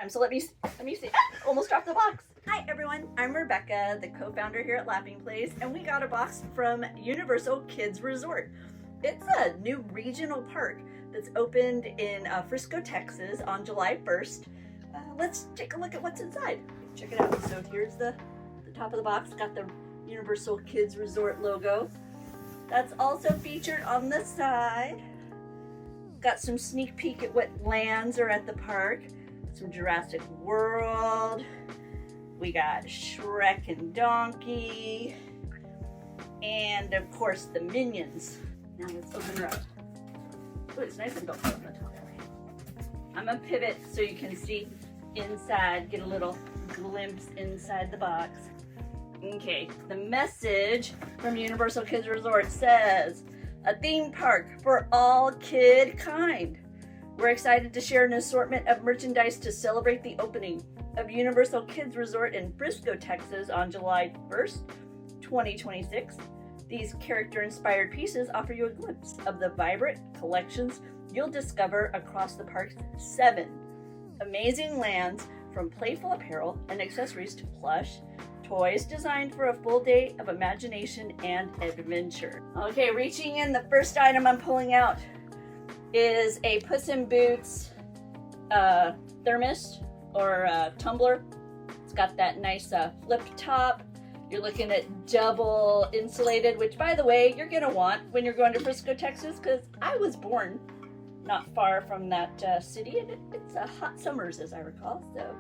So let me see. Ah, almost dropped the box. Hi everyone, I'm Rebecca, the co-founder here at Laughing Place, and we got a box from Universal Kids Resort. It's a new regional park that's opened in Frisco, Texas on July 1st. Let's take a look at what's inside. Check it out. So here's the top of the box, got the Universal Kids Resort logo. That's also featured on the side. Got some sneak peek at what lands are at the park. Some Jurassic World. We got Shrek and Donkey. And of course the Minions. Now let's open her up. Oh, it's nice and built on the top. I'm gonna pivot so you can see inside, get a little glimpse inside the box. Okay, the message from Universal Kids Resort says, a theme park for all kid kind. We're excited to share an assortment of merchandise to celebrate the opening of Universal Kids Resort in Frisco, Texas on July 1st, 2026. These character-inspired pieces offer you a glimpse of the vibrant collections you'll discover across the park's 7 amazing lands, from playful apparel and accessories to plush toys designed for a full day of imagination and adventure. Okay, reaching in, the first item I'm pulling out is a Puss in Boots thermos or tumbler. It's got that nice flip top. You're looking at double insulated, which by the way, you're gonna want when you're going to Frisco, Texas, because I was born not far from that city, and it's hot summers as I recall, so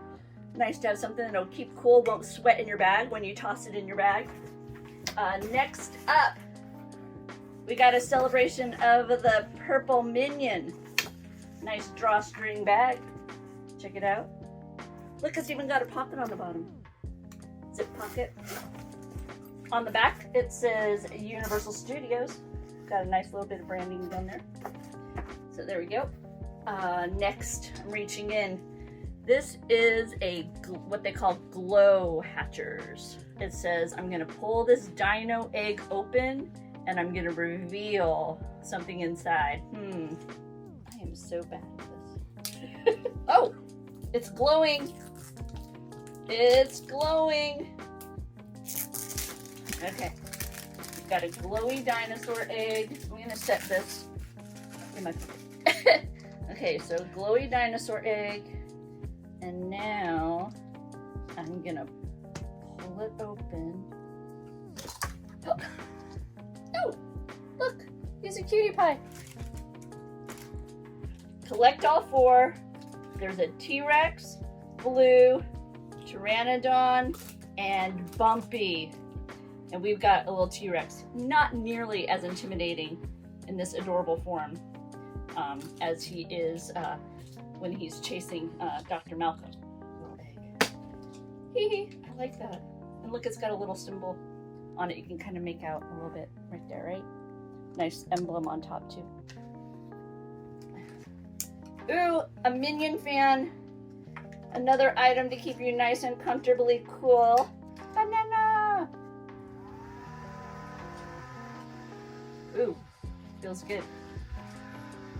nice to have something that'll keep cool, won't sweat in your bag when you toss it in your bag. Next up, we got a celebration of the purple Minion. Nice drawstring bag. Check it out. Look, it's even got a pocket on the bottom. Zip pocket. On the back, it says Universal Studios. Got a nice little bit of branding down there. So there we go. Next, I'm reaching in. This is what they call glow hatchers. It says, I'm gonna pull this dino egg open and I'm gonna reveal something inside. I am so bad at this. Oh, it's glowing. It's glowing. Okay, we've got a glowy dinosaur egg. I'm gonna set this in my okay, so glowy dinosaur egg. And now I'm gonna pull it open. Oh, look, he's a cutie pie. Collect all 4. There's a T-Rex, Blue, Pteranodon, and Bumpy. And we've got a little T-Rex. Not nearly as intimidating in this adorable form as he is when he's chasing Dr. Malcolm. Little egg. Hee hee, I like that. And look, it's got a little symbol on it. You can kind of make out a little bit right there, right? Nice emblem on top too. Ooh, a Minion fan. Another item to keep you nice and comfortably cool. Banana! Ooh, feels good.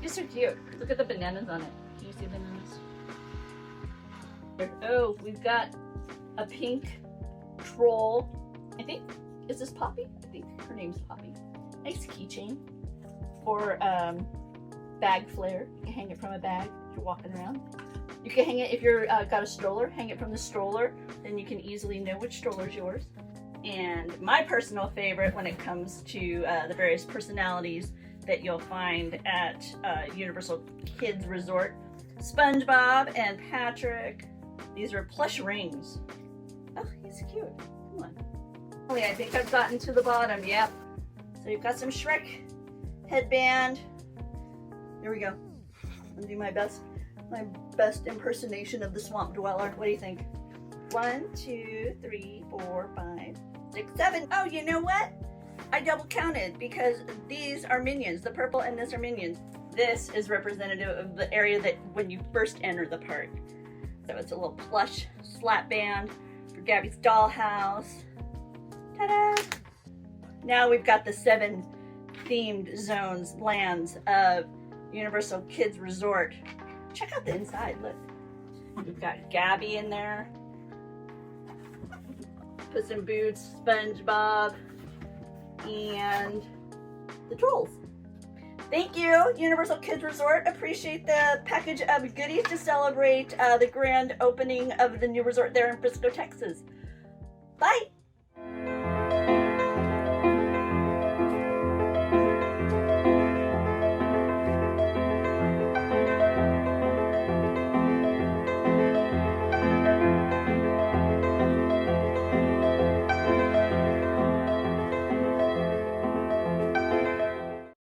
You're so cute. Look at the bananas on it. Can you see bananas? Oh, we've got a pink troll. I think, is this Poppy? I think her name's Poppy. Nice keychain. Or bag flare. You can hang it from a bag if you're walking around. You can hang it if you're got a stroller. Hang it from the stroller. Then you can easily know which stroller is yours. And my personal favorite when it comes to the various personalities that you'll find at Universal Kids Resort. SpongeBob and Patrick. These are plush rings. Oh, he's cute. Come on. Oh, yeah, I think I've gotten to the bottom. Yep. So you've got some Shrek headband. There we go. I'm gonna do my best impersonation of the swamp dweller. What do you think? 1, 2, 3, 4, 5, 6, 7. Oh, you know what? I double counted because these are Minions. The purple and this are Minions. This is representative of the area that when you first enter the park. So it's a little plush slap band for Gabby's dollhouse. Ta-da! Now we've got the 7 themed zones, lands of Universal Kids Resort. Check out the inside, look. We've got Gabby in there. Puss in Boots, SpongeBob, and the Trolls. Thank you, Universal Kids Resort. Appreciate the package of goodies to celebrate the grand opening of the new resort there in Frisco, Texas. Bye.